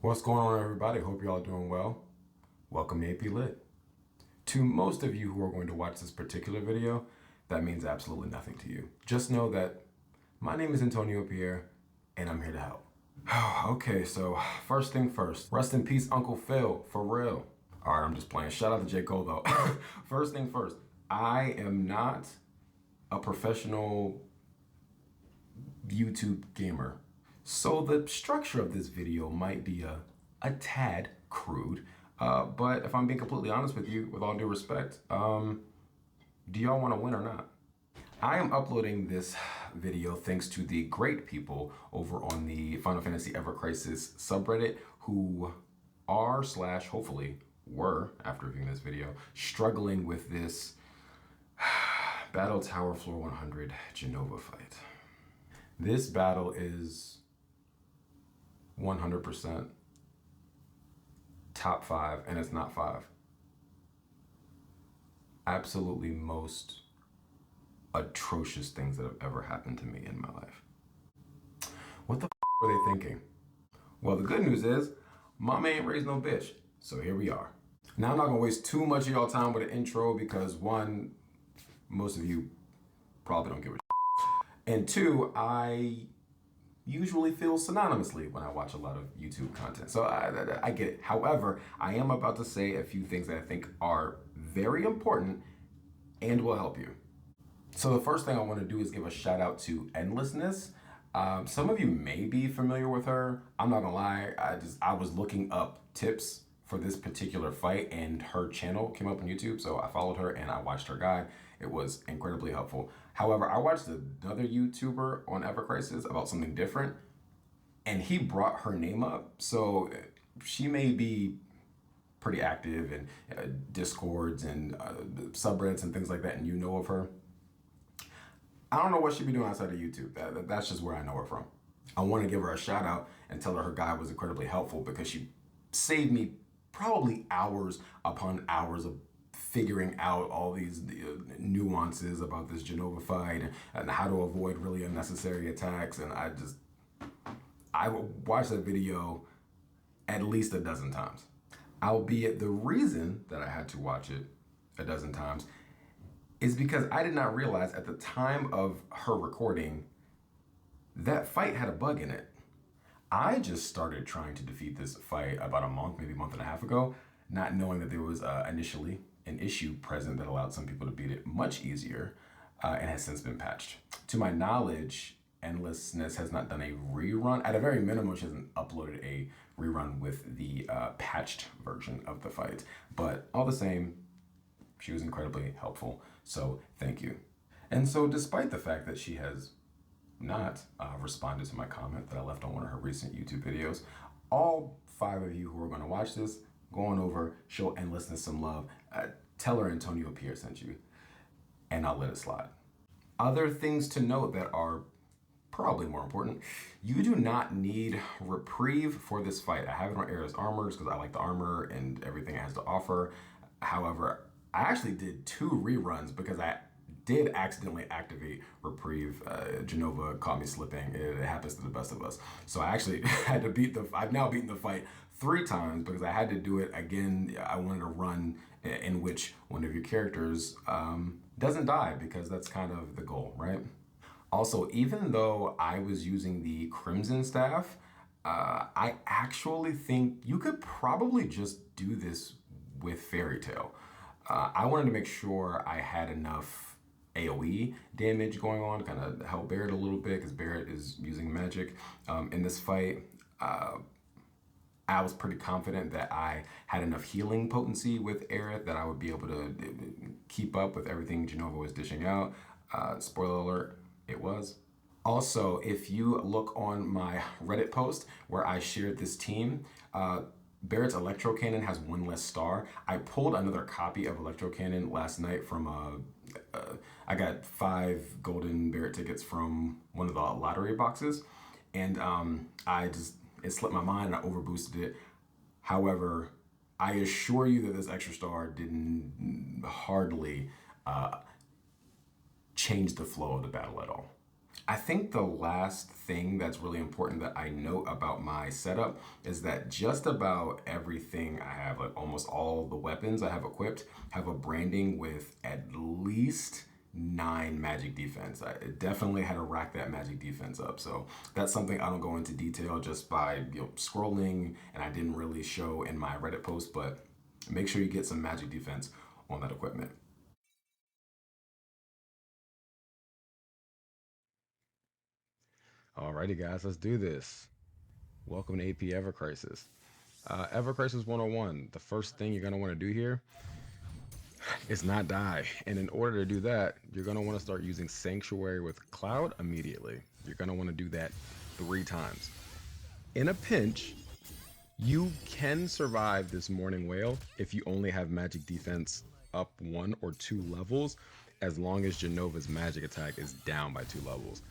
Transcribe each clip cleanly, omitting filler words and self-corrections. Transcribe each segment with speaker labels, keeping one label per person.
Speaker 1: What's going on, everybody? Hope you're all doing well. Welcome to AP Lit. To most of you who are going to watch this particular video, that means absolutely nothing to you. Just know that my name is Antonio Pierre, and I'm here to help. Okay, so first thing first. Rest in peace, Uncle Phil, for real. All right, I'm just playing. Shout out to J. Cole, though. First thing first, I am not a professional YouTube gamer. So the structure of this video might be a tad crude, but if I'm being completely honest with you, with all due respect, do y'all want to win or not? I am uploading this video thanks to the great people over on the Final Fantasy Ever Crisis subreddit who are, slash, hopefully were, after viewing this video, struggling with this Battle Tower Floor 100 Genova fight. This battle is 100% top 5, and it's not 5. Absolutely most atrocious things that have ever happened to me in my life. What the were they thinking? Well, the good news is, mama ain't raised no bitch, so here we are. Now, I'm not gonna waste too much of y'all time with an intro because one, most of you probably don't give a and two, I usually feel synonymously when I watch a lot of YouTube content. So I get it. However, I am about to say a few things that I think are very important and will help you. So the first thing I want to do is give a shout out to Endlessness. Some of you may be familiar with her. I'm not gonna lie, I was looking up tips for this particular fight and her channel came up on YouTube, so I followed her and I watched her guide. It was incredibly helpful. However, I watched another YouTuber on Ever Crisis about something different and he brought her name up. So she may be pretty active in Discords and subreddits and things like that, and you know of her. I don't know what she'd be doing outside of YouTube. That's just where I know her from. I want to give her a shout out and tell her her guide was incredibly helpful because she saved me probably hours upon hours of figuring out all these nuances about this Genova fight and how to avoid really unnecessary attacks. And I watched that video at least a dozen times. Albeit the reason that I had to watch it a dozen times is because I did not realize at the time of her recording that fight had a bug in it. I just started trying to defeat this fight about a month, maybe a month and a half ago, not knowing that there was initially an issue present that allowed some people to beat it much easier and has since been patched. To my knowledge, Endlessness has not done a rerun. At a very minimum, she hasn't uploaded a rerun with the patched version of the fight. But all the same, she was incredibly helpful, so thank you. And so despite the fact that she has not responded to my comment that I left on one of her recent YouTube videos, all 5 of you who are going to watch this, go on over, show Endlessness some love, tell her Antonio Pierre sent you, and I'll let it slide. Other things to note that are probably more important, you do not need reprieve for this fight. I have it on Aira's armor because I like the armor and everything it has to offer. However, I actually did 2 reruns because I did accidentally activate reprieve. Genova caught me slipping. It happens to the best of us. So I actually had to I've now beaten the fight 3 times because I had to do it again. I wanted a run in which one of your characters doesn't die because that's kind of the goal, right? Also, even though I was using the Crimson Staff, I actually think you could probably just do this with Fairy Tail. I wanted to make sure I had enough AoE damage going on to kind of help Barrett a little bit because Barrett is using magic in this fight. I was pretty confident that I had enough healing potency with Aerith that I would be able to keep up with everything Genova was dishing out. Spoiler alert, it was. Also, if you look on my Reddit post where I shared this team, Barrett's Electro Cannon has 1 less star. I pulled another copy of Electro Cannon last night from I got 5 golden Barrett tickets from one of the lottery boxes, and it slipped my mind and I overboosted it. However, I assure you that this extra star didn't hardly change the flow of the battle at all. I think the last thing that's really important that I note about my setup is that just about everything I have, like almost all the weapons I have equipped, have a branding with at least 9 magic defense. I definitely had to rack that magic defense up. So that's something I don't go into detail just by scrolling, and I didn't really show in my Reddit post, but make sure you get some magic defense on that equipment. Alrighty, guys, let's do this. Welcome to AP Ever Crisis. Ever Crisis 101. The first thing you're going to want to do here is not die. And in order to do that, you're going to want to start using Sanctuary with Cloud immediately. You're going to want to do that 3 times. In a pinch, you can survive this Morning Whale if you only have magic defense up 1 or 2 levels, as long as Genova's magic attack is down by 2 levels.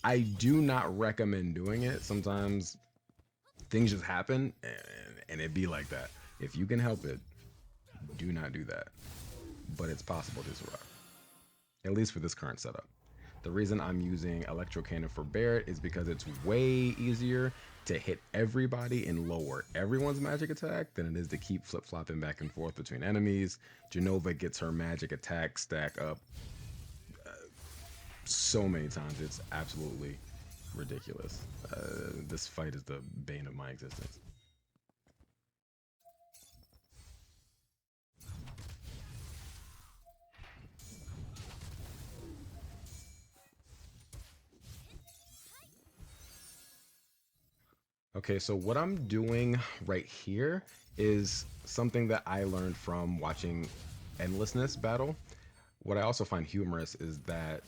Speaker 1: I do not recommend doing it. Sometimes things just happen and it be like that. If you can help it, do not do that. But it's possible to survive, at least for this current setup. The reason I'm using Electro Cannon for Barret is because it's way easier to hit everybody and lower everyone's magic attack than it is to keep flip-flopping back and forth between enemies. Genova gets her magic attack stack up so many times, it's absolutely ridiculous. This fight is the bane of my existence. Okay, so what I'm doing right here is something that I learned from watching Endlessness battle. What I also find humorous is that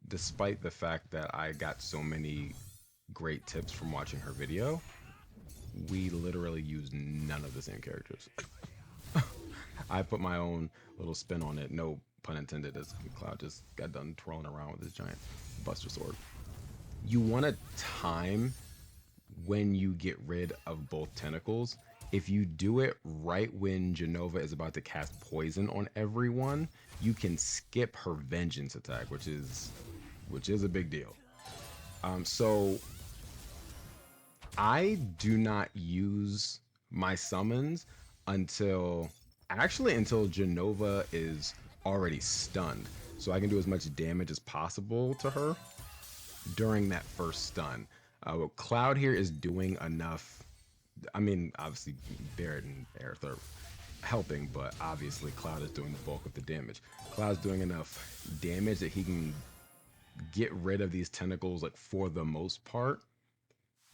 Speaker 1: despite the fact that I got so many great tips from watching her video, we literally use none of the same characters. I put my own little spin on it, no pun intended, as Cloud just got done twirling around with his giant Buster Sword. You want to time when you get rid of both tentacles. If you do it right when Genova is about to cast poison on everyone, you can skip her vengeance attack, which is a big deal. So I do not use my summons until until Genova is already stunned. So I can do as much damage as possible to her during that first stun. Cloud here is doing enough. I mean, obviously, Barret and Aerith are helping, but obviously Cloud is doing the bulk of the damage. Cloud's doing enough damage that he can get rid of these tentacles, like, for the most part,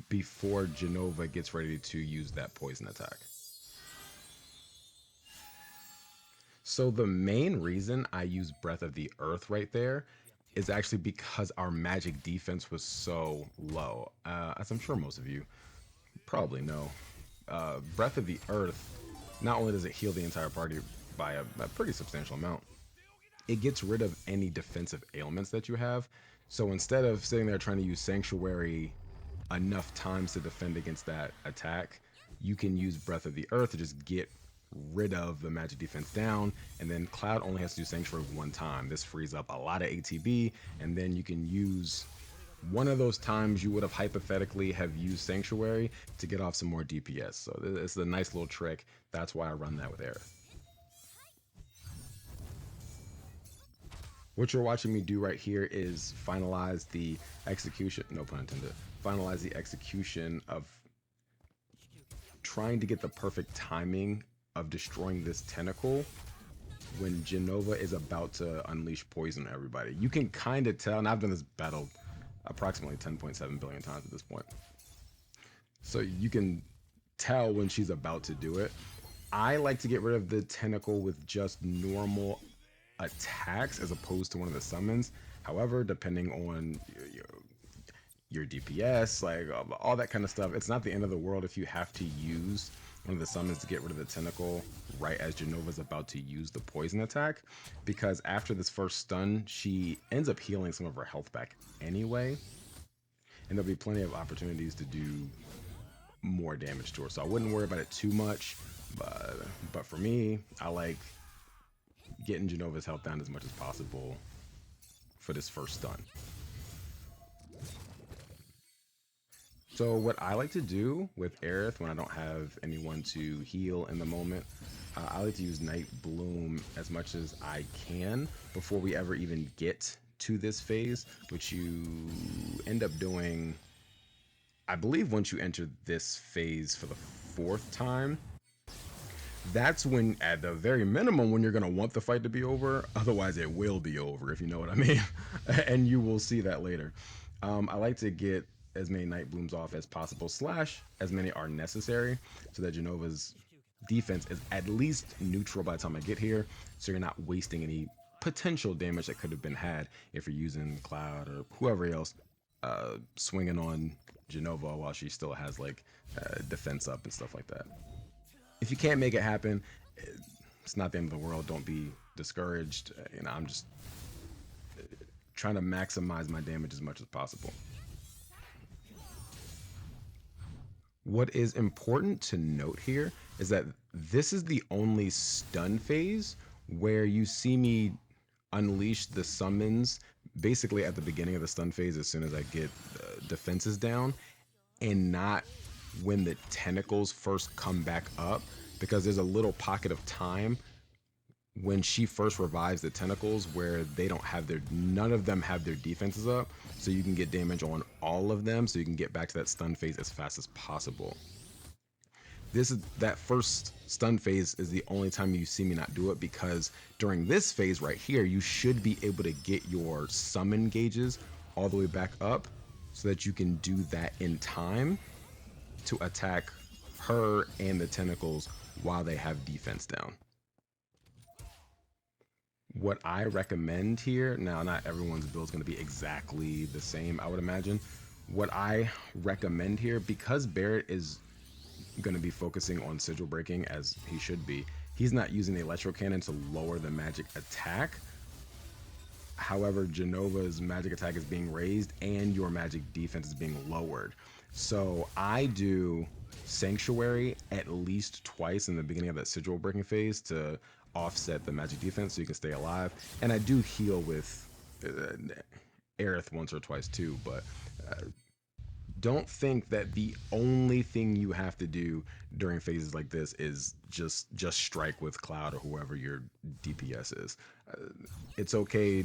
Speaker 1: before Genova gets ready to use that poison attack. So the main reason I use Breath of the Earth right there is actually because our magic defense was so low. As I'm sure most of you probably know, Breath of the Earth, not only does it heal the entire party by a pretty substantial amount, it gets rid of any defensive ailments that you have. So instead of sitting there trying to use Sanctuary enough times to defend against that attack, you can use Breath of the Earth to just get rid of the magic defense down, and then Cloud only has to do Sanctuary 1 time. This frees up a lot of ATB, and then you can use one of those times you would have hypothetically have used Sanctuary to get off some more DPS. So it's a nice little trick. That's why I run that with Aerith. What you're watching me do right here is finalize the execution, no pun intended, finalize the execution of trying to get the perfect timing of destroying this tentacle when Genova is about to unleash poison on everybody. You can kind of tell, and I've done this battle approximately 10.7 billion times at this point. So you can tell when she's about to do it. I like to get rid of the tentacle with just normal attacks as opposed to one of the summons. However, depending on your DPS, like all that kind of stuff, it's not the end of the world if you have to use one of the summons to get rid of the tentacle right as Genova's about to use the poison attack, because after this first stun, she ends up healing some of her health back anyway, and there'll be plenty of opportunities to do more damage to her. So I wouldn't worry about it too much, but for me, I like getting Genova's health down as much as possible
Speaker 2: for this first stun. So what I like to do with Aerith when I don't have anyone to heal in the moment, I like to use Night Bloom as much as I can before we ever even get to this phase, which you end up doing, I believe, once you enter this phase for the 4th time. That's when, at the very minimum, when you're going to want the fight to be over. Otherwise, it will be over, if you know what I mean. And you will see that later. I like to get as many Night Blooms off as possible, slash as many are necessary, so that Jenova's defense is at least neutral by the time I get here, so you're not wasting any potential damage that could have been had if you're using Cloud or whoever else swinging on Jenova while she still has like defense up and stuff like that. If you can't make it happen, it's not the end of the world. Don't be discouraged. You know, I'm just trying to maximize my damage as much as possible. What is important to note here is that this is the only stun phase where you see me unleash the summons basically at the beginning of the stun phase as soon as I get defenses down, and not when the tentacles first come back up, because there's a little pocket of time when she first revives the tentacles where they don't have their, none of them have their defenses up, so you can get damage on all of them, so you can get back to that stun phase as fast as possible. This is, that first stun phase is the only time you see me not do it, because during this phase right here, you should be able to get your summon gauges all the way back up so that you can do that in time to attack her and the tentacles while they have defense down. What I recommend here, now not everyone's build is going to be exactly the same, I would imagine. What I recommend here, because Barrett is going to be focusing on sigil breaking as he should be, he's not using the electro cannon to lower the magic attack. However, Jenova's magic attack is being raised and your magic defense is being lowered. So I do Sanctuary at least twice in the beginning of that sigil breaking phase to offset the magic defense so you can stay alive. And I do heal with Aerith once or twice too, but don't think that the only thing you have to do during phases like this is just strike with Cloud or whoever your DPS is. It's okay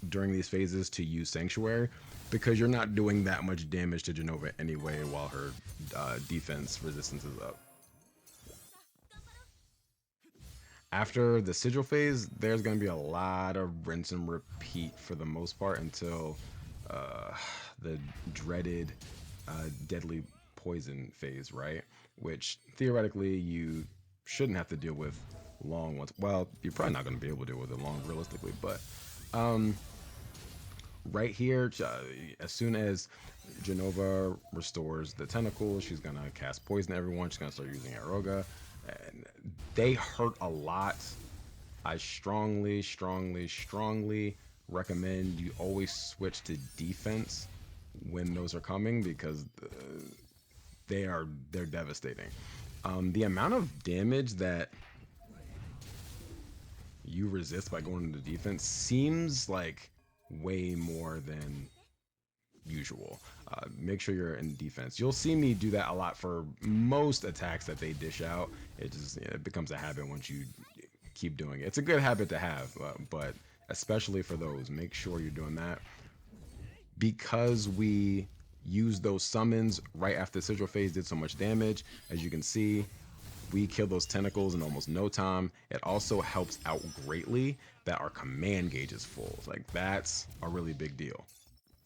Speaker 2: during these phases to use Sanctuary, because you're not doing that much damage to Jenova anyway while her defense resistance is up. After the sigil phase, there's going to be a lot of rinse and repeat for the most part until the dreaded deadly poison phase, right? Which theoretically you shouldn't have to deal with long once. Well, you're probably not going to be able to deal with it long realistically, but right here, as soon as Jenova restores the tentacles, she's going to cast poison everyone. She's going to start using Aeroga. And they hurt a lot. I strongly recommend you always switch to defense when those are coming, because they're devastating. The amount of damage that you resist by going into defense seems like way more than usual. Make sure you're in defense. You'll see me do that a lot for most attacks that they dish out. It just, it becomes a habit once you keep doing it. It's a good habit to have, but especially for those, make sure you're doing that. Because we used those summons right after the sigil phase did so much damage, as you can see, we kill those tentacles in almost no time. It also helps out greatly that our command gauge is full. Like, that's a really big deal.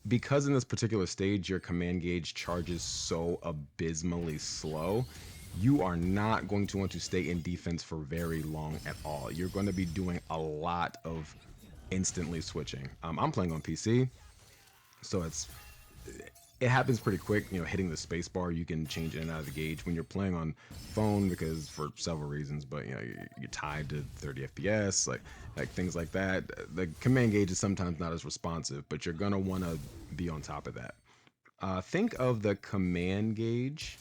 Speaker 2: Because in this particular stage your command gauge charges so abysmally slow, you are not going to want to stay in defense for very long at all. You're going to be doing a lot of instantly switching. I'm playing on PC, so it happens pretty quick. You know, hitting the space bar, you can change in and out of the gauge. When you're playing on phone, because for several reasons, but you know, you're tied to 30 FPS, like things like that, the command gauge is sometimes not as responsive, but you're gonna want to be on top of that. Think of the command gauge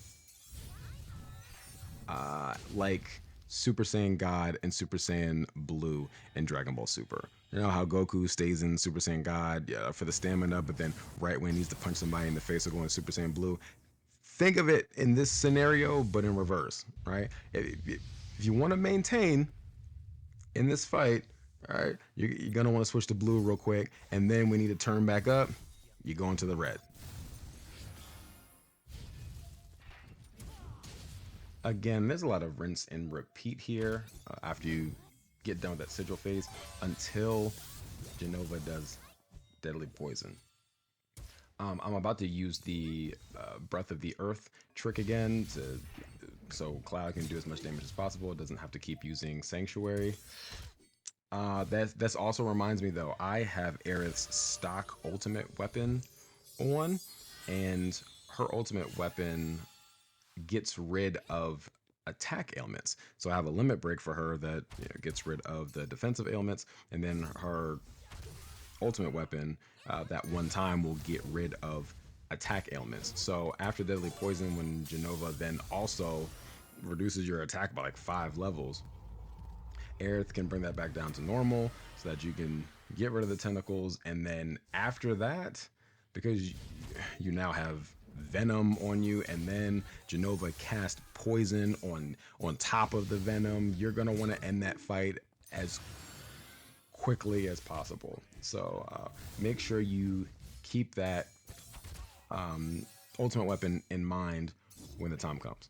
Speaker 2: like Super Saiyan God and Super Saiyan Blue in Dragon Ball Super. You know how Goku stays in Super Saiyan God, yeah, for the stamina, but then right when he needs to punch somebody in the face, will go into Super Saiyan Blue. Think of it in this scenario, but in reverse, right? If you want to maintain in this fight, all right, you're gonna want to switch to blue real quick, and then we need to turn back up. You go into the red. Again, there's a lot of rinse and repeat here after you get done with that sigil phase until Genova does deadly poison. I'm about to use the Breath of the Earth trick again so Cloud can do as much damage as possible. It doesn't have to keep using Sanctuary. That also reminds me though, I have Aerith's stock ultimate weapon on, and her ultimate weapon gets rid of attack ailments. So I have a limit break for her that gets rid of the defensive ailments, and then her ultimate weapon that one time will get rid of attack ailments. So after Deadly Poison, when Genova then also reduces your attack by like 5 levels, Aerith can bring that back down to normal so that you can get rid of the tentacles. And then after that, because you now have venom on you, and then Genova cast poison on top of the venom, you're gonna want to end that fight as quickly as possible. So make sure you keep that ultimate weapon in mind when the time comes.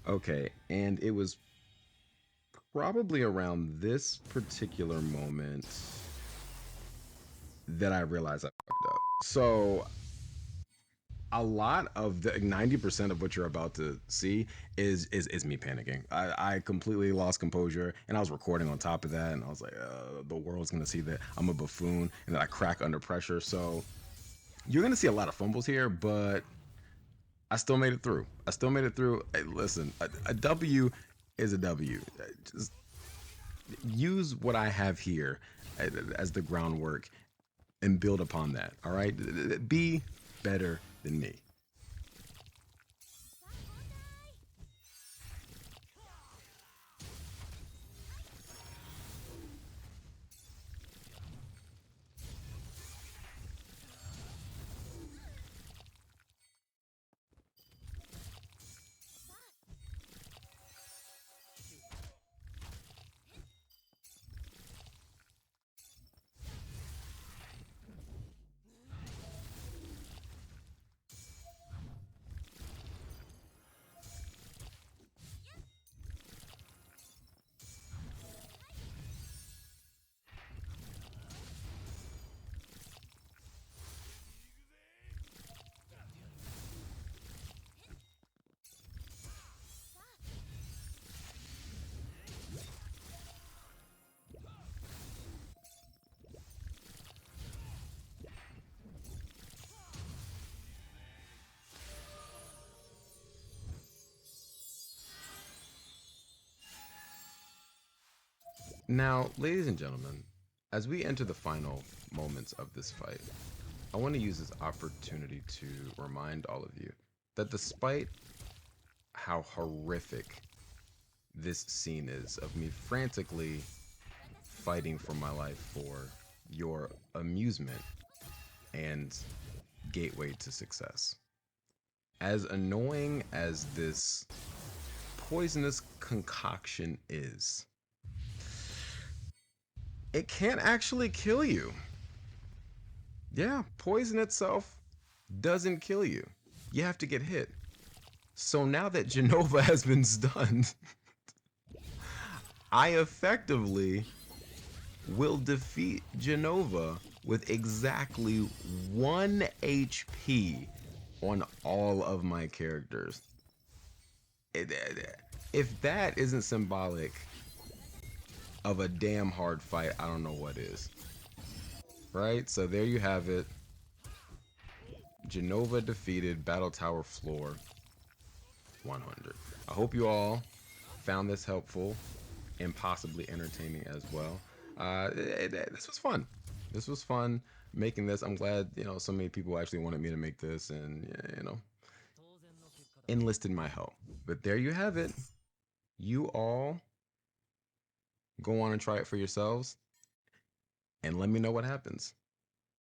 Speaker 2: Okay, and it was probably around this particular moment that I realized I fucked up. So a lot of the 90% of what you're about to see is me panicking. I completely lost composure, and I was recording on top of that, and I was like, the world's gonna see that I'm a buffoon, and that I crack under pressure. So you're gonna see a lot of fumbles here, but I still made it through. I still made it through. Hey, listen, a W is a W. Just use what I have here as the groundwork and build upon that. All right, be better than me. Now, ladies and gentlemen, as we enter the final moments of this fight, I want to use this opportunity to remind all of you that despite how horrific this scene is of me frantically fighting for my life for your amusement and gateway to success, as annoying as this poisonous concoction is, it can't actually kill you. Yeah, poison itself doesn't kill you. You have to get hit. So now that Genova has been stunned, I effectively will defeat Genova with exactly 1 HP on all of my characters. If that isn't symbolic of a damn hard fight, I don't know what is. Right? So there you have it. Genova defeated, Battle Tower floor 100. I hope you all found this helpful and possibly entertaining as well. This was fun. This was fun making this. I'm glad, so many people actually wanted me to make this and, enlisted my help. But there you have it. You all go on and try it for yourselves and let me know what happens.